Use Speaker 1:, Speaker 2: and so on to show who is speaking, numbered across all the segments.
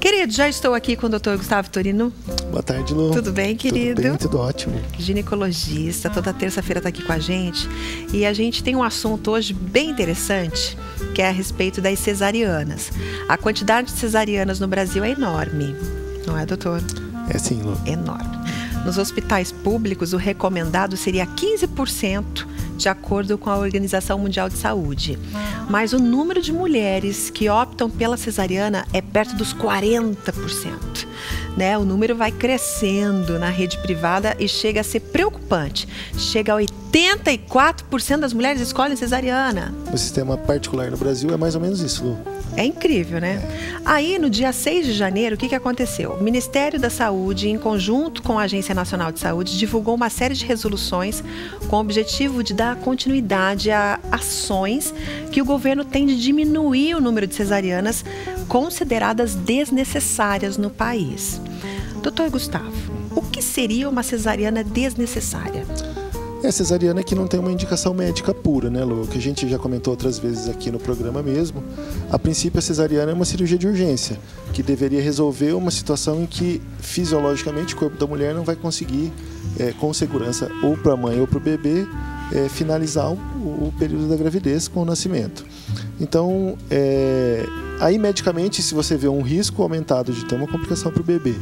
Speaker 1: Querido, já estou aqui com o Dr. Gustavo Torino.
Speaker 2: Boa tarde, Lu.
Speaker 1: Tudo bem, querido?
Speaker 2: Tudo bem, tudo ótimo.
Speaker 1: Ginecologista, toda terça-feira está aqui com a gente. E a gente tem um assunto hoje bem interessante, que é a respeito das cesarianas. A quantidade de cesarianas no Brasil é enorme, não é, doutor?
Speaker 2: É sim, Lu.
Speaker 1: Enorme. Nos hospitais públicos, o recomendado seria 15%, de acordo com a Organização Mundial de Saúde. Mas o número de mulheres que optam pela cesariana é perto dos 40%. Né? O número vai crescendo na rede privada e chega a ser preocupante. Chega a 84% das mulheres escolhem cesariana.
Speaker 2: O sistema particular no Brasil é mais ou menos isso, Lu.
Speaker 1: É incrível, né? Aí, no dia 6 de janeiro, o que aconteceu? O Ministério da Saúde, em conjunto com a Agência Nacional de Saúde, divulgou uma série de resoluções com o objetivo de dar continuidade a ações que o governo tem de diminuir o número de cesarianas consideradas desnecessárias no país. Doutor Gustavo, o que seria uma cesariana desnecessária?
Speaker 2: É a cesariana que não tem uma indicação médica pura, né, Lu? Que a gente já comentou outras vezes aqui no programa mesmo. A princípio, a cesariana é uma cirurgia de urgência, que deveria resolver uma situação em que, fisiologicamente, o corpo da mulher não vai conseguir, com segurança, ou para a mãe ou para o bebê, finalizar o período da gravidez com o nascimento. Então, aí, medicamente, se você vê um risco aumentado de ter uma complicação para o bebê,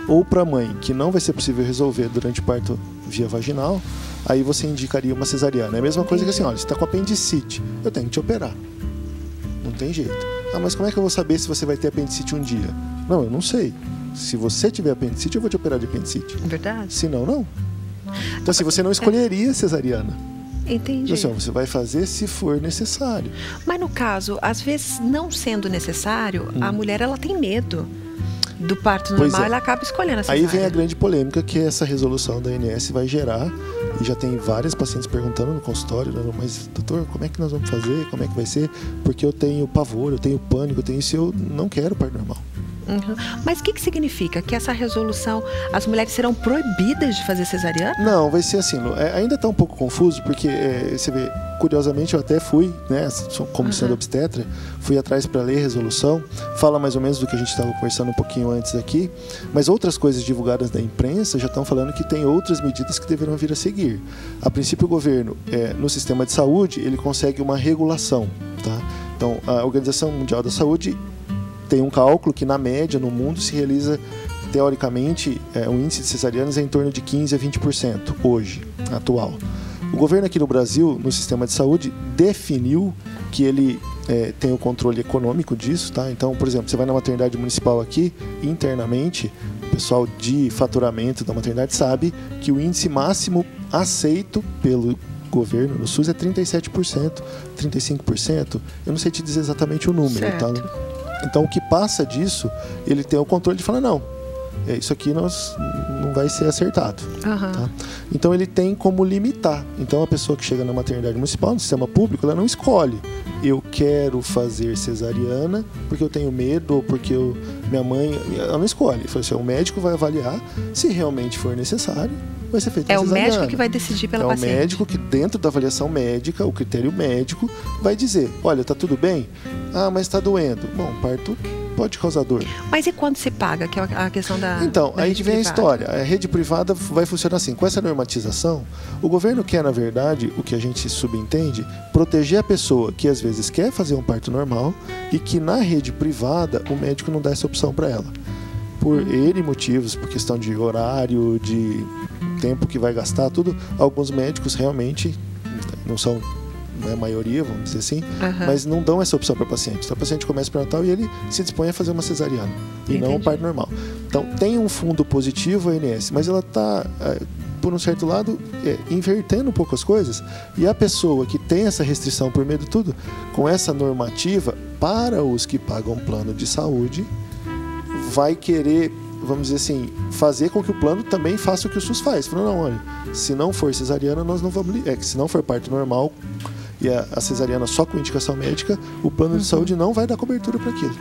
Speaker 2: ou para a mãe, que não vai ser possível resolver durante o parto via vaginal, aí você indicaria uma cesariana. É a mesma coisa que assim, olha, você está com apendicite, eu tenho que te operar. Não tem jeito. Ah, mas como é que eu vou saber se você vai ter apendicite um dia? Não, eu não sei. Se você tiver apendicite, eu vou te operar de apendicite.
Speaker 1: Verdade.
Speaker 2: Se não, não. Então, assim, você não escolheria cesariana.
Speaker 1: Entendi.
Speaker 2: Então, você vai fazer se for necessário.
Speaker 1: Mas no caso, às vezes, não sendo necessário, a mulher ela tem medo do parto normal, ela acaba escolhendo a cesárea.
Speaker 2: Aí vem a grande polêmica que essa resolução da ANS vai gerar, e já tem várias pacientes perguntando no consultório, né? Mas doutor, como é que nós vamos fazer? Como é que vai ser? Porque eu tenho pavor, eu tenho pânico, eu tenho isso, eu não quero parto normal.
Speaker 1: Uhum. Mas o que significa? Que essa resolução, as mulheres serão proibidas de fazer cesariana?
Speaker 2: Não, vai ser assim, ainda está um pouco confuso, porque você vê, curiosamente eu até fui, né, como sendo obstetra, fui atrás para ler a resolução, fala mais ou menos do que a gente estava conversando um pouquinho antes aqui, mas outras coisas divulgadas da imprensa já estão falando que tem outras medidas que deverão vir a seguir. A princípio o governo, no sistema de saúde, ele consegue uma regulação, tá? Então a Organização Mundial da Saúde tem um cálculo que, na média, no mundo, se realiza, teoricamente, um índice de cesarianas em torno de 15% a 20% hoje, atual. O governo aqui no Brasil, no sistema de saúde, definiu que ele tem o controle econômico disso, tá? Então, por exemplo, você vai na maternidade municipal aqui, internamente, o pessoal de faturamento da maternidade sabe que o índice máximo aceito pelo governo no SUS é 37%, 35%, eu não sei te dizer exatamente o número,
Speaker 1: certo.
Speaker 2: Tá? Então, o que passa disso, ele tem o controle de falar, não, isso aqui não vai ser acertado. Tá? Então, ele tem como limitar. Então, a pessoa que chega na maternidade municipal, no sistema público, ela não escolhe. Eu quero fazer cesariana porque eu tenho medo ou porque minha mãe... Ela não escolhe. Ele falou assim, o médico vai avaliar se realmente for necessário. Vai ser feito
Speaker 1: É o
Speaker 2: cesariana.
Speaker 1: médico que vai decidir pela paciente.
Speaker 2: É o médico que, dentro da avaliação médica, o critério médico, vai dizer, olha, tá tudo bem? Ah, mas tá doendo. Bom, parto pode causar dor.
Speaker 1: Mas e quando se paga, que é a questão da
Speaker 2: Então,
Speaker 1: da
Speaker 2: aí
Speaker 1: rede
Speaker 2: vem a
Speaker 1: privada?
Speaker 2: história. A rede privada vai funcionar assim. Com essa normatização, o governo quer, na verdade, o que a gente subentende, proteger a pessoa que, às vezes, quer fazer um parto normal e que, na rede privada, o médico não dá essa opção para ela. Por N motivos, por questão de horário, de tempo que vai gastar, tudo. Alguns médicos realmente não são, não é a maioria, vamos dizer assim, mas não dão essa opção para o paciente. Então, o paciente começa pré-natal e ele se dispõe a fazer uma cesariana e não um parto normal. Então, tem um fundo positivo a ANS, mas ela está, por um certo lado, invertendo um pouco as coisas. E a pessoa que tem essa restrição por medo de tudo, com essa normativa, para os que pagam plano de saúde, vai querer, vamos dizer assim, fazer com que o plano também faça o que o SUS faz. Falando, não, olha, se não for cesariana, nós não vamos... se não for parto normal e a cesariana só com indicação médica, o plano de saúde não vai dar cobertura para aquilo.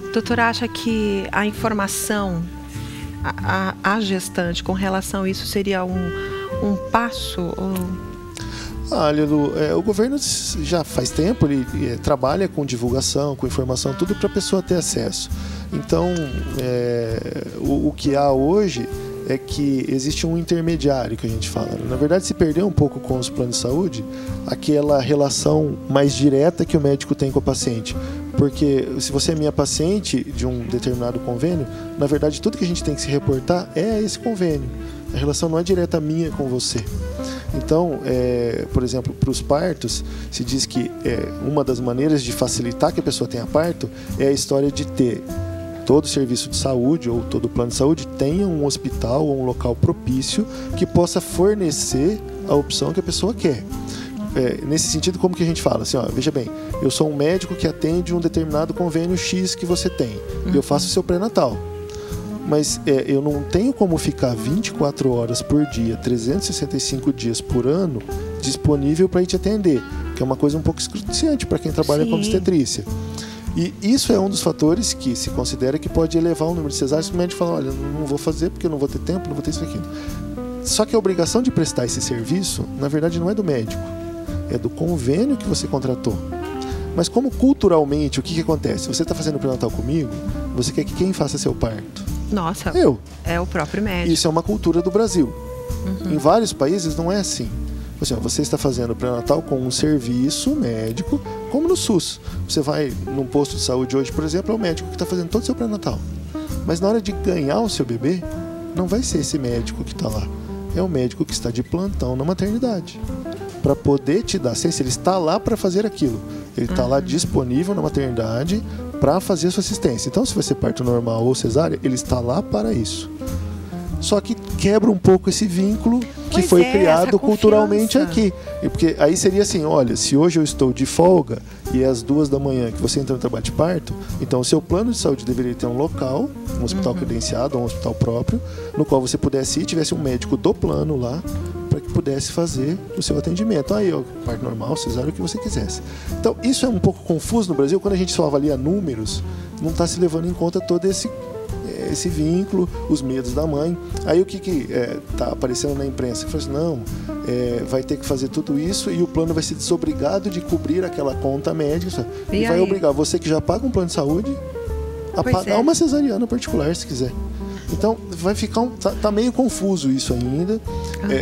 Speaker 1: O doutor acha que a informação à gestante com relação a isso seria um passo?
Speaker 2: Olha, Lu, o governo já faz tempo, ele trabalha com divulgação, com informação, tudo para a pessoa ter acesso. Então, o que há hoje é que existe um intermediário que a gente fala. Na verdade, se perdeu um pouco com os planos de saúde aquela relação mais direta que o médico tem com o paciente. Porque se você é minha paciente de um determinado convênio, na verdade, tudo que a gente tem que se reportar é esse convênio. A relação não é direta minha com você. Então, por exemplo, para os partos, se diz que uma das maneiras de facilitar que a pessoa tenha parto é a história de ter todo serviço de saúde ou todo plano de saúde tenha um hospital ou um local propício que possa fornecer a opção que a pessoa quer. Nesse sentido, como que a gente fala? Assim, veja bem, eu sou um médico que atende um determinado convênio X que você tem. Eu faço o seu pré-natal. Mas eu não tenho como ficar 24 horas por dia, 365 dias por ano, disponível para ir te atender, que é uma coisa um pouco excruciante para quem trabalha com obstetrícia. E isso é um dos fatores que se considera que pode elevar o número de cesáreas. O médico fala, olha, não vou fazer porque eu não vou ter tempo, não vou ter isso aqui. Só que a obrigação de prestar esse serviço, na verdade, não é do médico, é do convênio que você contratou. Mas como culturalmente, o que acontece? Você está fazendo pré-natal comigo, você quer que quem faça seu parto?
Speaker 1: Nossa,
Speaker 2: eu.
Speaker 1: É o próprio médico.
Speaker 2: Isso é uma cultura do Brasil. Em vários países não é assim. Assim, você está fazendo pré-natal com um serviço médico, como no SUS. Você vai num posto de saúde hoje, por exemplo, é o médico que está fazendo todo o seu pré-natal. Mas na hora de ganhar o seu bebê, não vai ser esse médico que está lá. É o médico que está de plantão na maternidade. Para poder te dar assistência, ele está lá para fazer aquilo. Ele está lá disponível na maternidade para fazer a sua assistência. Então, se vai ser parto normal ou cesárea, ele está lá para isso. Só que quebra um pouco esse vínculo que foi criado culturalmente aqui. Porque aí seria assim, olha, se hoje eu estou de folga e é às 2 da manhã que você entra no trabalho de parto, então o seu plano de saúde deveria ter um local, um hospital credenciado, um hospital próprio, no qual você pudesse ir, tivesse um médico do plano lá, para que pudesse fazer o seu atendimento. Aí, parto normal, cesárea, o que você quisesse. Então, isso é um pouco confuso no Brasil. Quando a gente só avalia números, não está se levando em conta todo esse vínculo, os medos da mãe. Aí o que está aparecendo na imprensa? Que fala assim, não, vai ter que fazer tudo isso e o plano vai ser desobrigado de cobrir aquela conta médica e vai obrigar você que já paga um plano de saúde a pagar uma cesariana particular, se quiser. Então, vai ficar tá meio confuso isso ainda.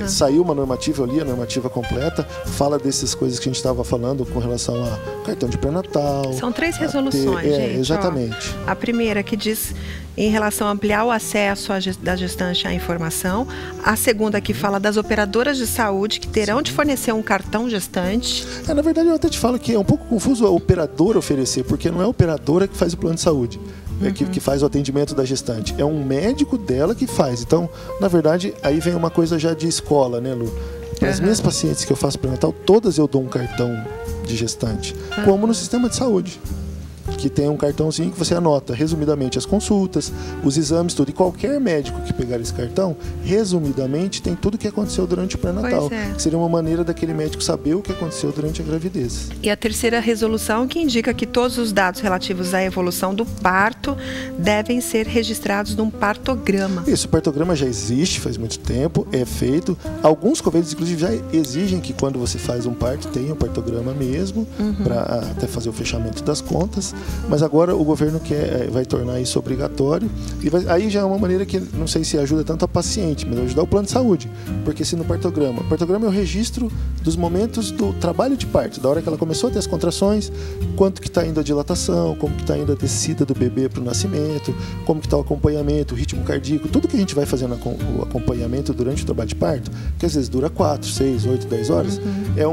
Speaker 2: Saiu uma normativa, eu li a normativa completa, fala dessas coisas que a gente estava falando com relação a cartão de pré-natal.
Speaker 1: São 3 resoluções, gente.
Speaker 2: Exatamente.
Speaker 1: A primeira que diz em relação a ampliar o acesso da gestante à informação. A segunda que fala das operadoras de saúde que terão de fornecer um cartão gestante.
Speaker 2: Na verdade, eu até te falo que é um pouco confuso a operadora oferecer, porque não é a operadora que faz o plano de saúde. Que faz o atendimento da gestante. É um médico dela que faz. Então, na verdade, aí vem uma coisa já de escola, né, Lu? Para as minhas pacientes que eu faço pré-natal, todas eu dou um cartão de gestante, como no sistema de saúde, que tem um cartãozinho que você anota resumidamente as consultas, os exames, tudo. E qualquer médico que pegar esse cartão, resumidamente, tem tudo o que aconteceu durante o pré-natal. Seria uma maneira daquele médico saber o que aconteceu durante a gravidez.
Speaker 1: E a terceira resolução que indica que todos os dados relativos à evolução do parto devem ser registrados num partograma.
Speaker 2: Isso, o partograma já existe faz muito tempo, é feito. Alguns convênios, inclusive, já exigem que quando você faz um parto, tenha um partograma mesmo, para até fazer o fechamento das contas. Mas agora o governo vai tornar isso obrigatório e aí já é uma maneira que não sei se ajuda tanto a paciente, mas vai ajudar o plano de saúde, porque se no partograma é o registro dos momentos do trabalho de parto, da hora que ela começou a ter as contrações, quanto que está indo a dilatação, como que está indo a descida do bebê para o nascimento, como que está o acompanhamento, o ritmo cardíaco, tudo que a gente vai fazendo o acompanhamento durante o trabalho de parto, que às vezes dura 4, 6, 8, 10 horas, é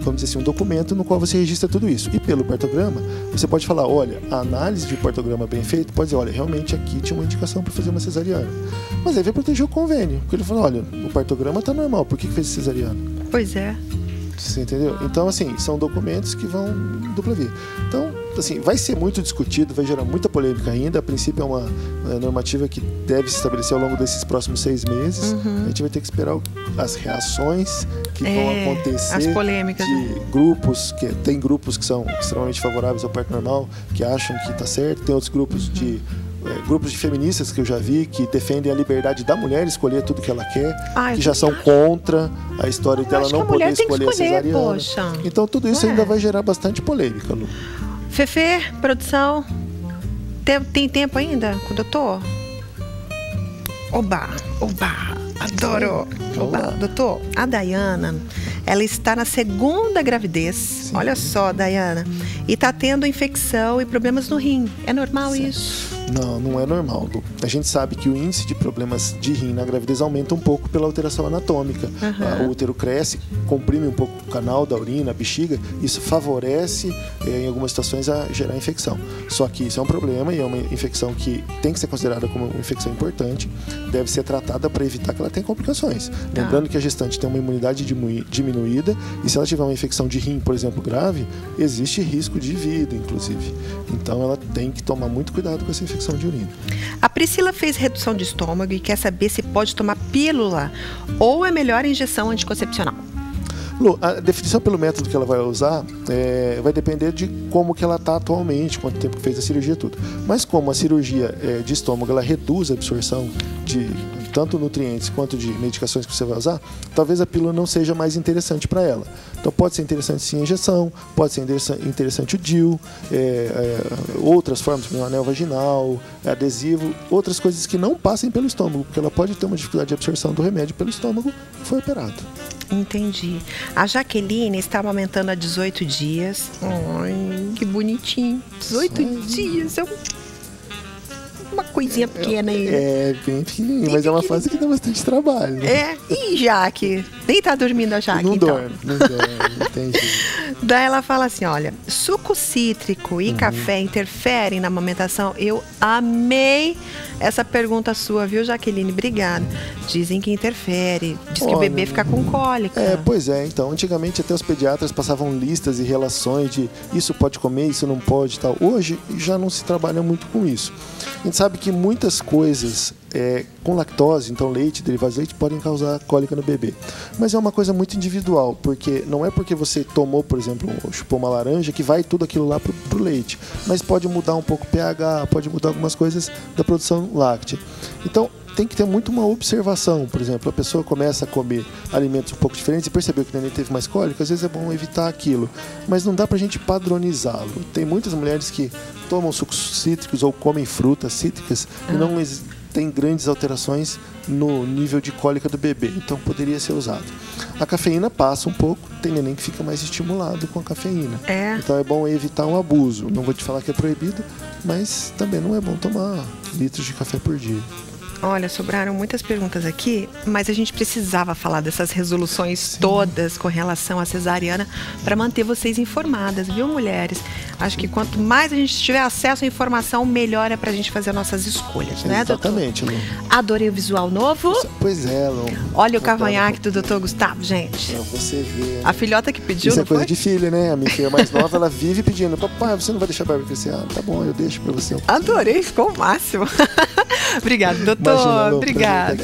Speaker 2: vamos dizer assim, um documento no qual você registra tudo isso. E pelo partograma, você pode falar, olha, a análise de partograma bem feito pode dizer, olha, realmente aqui tinha uma indicação para fazer uma cesariana. Mas aí vai proteger o convênio, porque ele fala, olha, o partograma está normal, por que fez cesariana?
Speaker 1: Pois é.
Speaker 2: Você entendeu? Então, assim, são documentos que vão dupla via. Então, assim, vai ser muito discutido, vai gerar muita polêmica ainda. A princípio é uma normativa que deve se estabelecer ao longo desses próximos 6 meses. A gente vai ter que esperar as reações que vão acontecer.
Speaker 1: As polêmicas.
Speaker 2: De grupos, tem grupos que são extremamente favoráveis ao parto normal, que acham que está certo. Tem outros grupos grupos de feministas que eu já vi que defendem a liberdade da mulher escolher tudo que ela quer, que já são contra a história dela não poder escolher a cesariana.
Speaker 1: Poxa.
Speaker 2: Então tudo isso ainda vai gerar bastante polêmica, Lu.
Speaker 1: Fefe, produção. Tem tempo ainda com o doutor? Oba, adoro. Oba. Doutor, a Dayana, ela está na 2ª gravidez. Sim. Olha só, Dayana. E está tendo infecção e problemas no rim. É normal isso?
Speaker 2: Não, não é normal, Lu. A gente sabe que o índice de problemas de rim na gravidez aumenta um pouco pela alteração anatômica. O útero cresce, comprime um pouco o canal da urina, a bexiga. Isso favorece, em algumas situações, a gerar infecção. Só que isso é um problema e é uma infecção que tem que ser considerada como uma infecção importante. Deve ser tratada para evitar que ela tenha complicações. Lembrando que a gestante tem uma imunidade diminuída e se ela tiver uma infecção de rim, por exemplo, grave, existe risco de vida, inclusive. Então ela tem que tomar muito cuidado com essa infecção de urina.
Speaker 1: A Priscila fez redução de estômago e quer saber se pode tomar pílula ou é melhor injeção anticoncepcional.
Speaker 2: Lu, a definição pelo método que ela vai usar vai depender de como que ela está atualmente, quanto tempo que fez a cirurgia, tudo. Mas como a cirurgia de estômago ela reduz a absorção de tanto nutrientes quanto de medicações que você vai usar, talvez a pílula não seja mais interessante para ela. Então pode ser interessante sim a injeção, pode ser interessante o DIU, outras formas, como o anel vaginal, adesivo, outras coisas que não passem pelo estômago, porque ela pode ter uma dificuldade de absorção do remédio pelo estômago e foi operado.
Speaker 1: Entendi. A Jaqueline está amamentando há 18 dias. Ai, que bonitinho. 18 dias. É uma coisinha pequena aí.
Speaker 2: É, bem pequenininha, mas é uma fase que dá bastante trabalho. Né?
Speaker 1: E Jaque? Nem tá dormindo a Jaque,
Speaker 2: não
Speaker 1: então.
Speaker 2: Não dorme, entendi.
Speaker 1: Daí ela fala assim, olha, suco cítrico e café interferem na amamentação? Eu amei essa pergunta sua, viu, Jaqueline? Obrigada. Dizem que interfere, diz que o bebê fica com cólica.
Speaker 2: Pois é, então, antigamente até os pediatras passavam listas e relações de isso pode comer, isso não pode e tal. Hoje já não se trabalha muito com isso. A gente sabe que muitas coisas com lactose, então leite, derivados de leite, podem causar cólica no bebê. Mas é uma coisa muito individual, porque não é porque você tomou, por exemplo, chupou uma laranja que vai tudo aquilo lá pro leite. Mas pode mudar um pouco o pH, pode mudar algumas coisas da produção láctea. Então, tem que ter muito uma observação. Por exemplo, a pessoa começa a comer alimentos um pouco diferentes e percebeu que o neném teve mais cólica, às vezes é bom evitar aquilo. Mas não dá pra gente padronizá-lo. Tem muitas mulheres que tomam sucos cítricos ou comem frutas cítricas e não tem grandes alterações no nível de cólica do bebê, então poderia ser usado. A cafeína passa um pouco, tem neném que fica mais estimulado com a cafeína. Então é bom evitar um abuso. Não vou te falar que é proibido, mas também não é bom tomar litros de café por dia.
Speaker 1: Olha, sobraram muitas perguntas aqui, mas a gente precisava falar dessas resoluções todas com relação à cesariana para manter vocês informadas, viu, mulheres? Acho que quanto mais a gente tiver acesso à informação, melhor é para a gente fazer nossas escolhas, né, doutor?
Speaker 2: Exatamente, Lu.
Speaker 1: Adorei o visual novo.
Speaker 2: Pois é, Lu.
Speaker 1: Olha o cavanhaque do doutor Gustavo, gente.
Speaker 2: Pra você ver.
Speaker 1: A filhota que pediu,
Speaker 2: isso
Speaker 1: não
Speaker 2: é coisa
Speaker 1: foi?
Speaker 2: de filha, né? A minha filha mais nova, ela vive pedindo: papai, você não vai deixar a barba crescer? Ah, tá bom, eu deixo pra você.
Speaker 1: Adorei, ficou o máximo. Obrigada, doutor.
Speaker 2: Imagina, Lu,
Speaker 1: obrigada.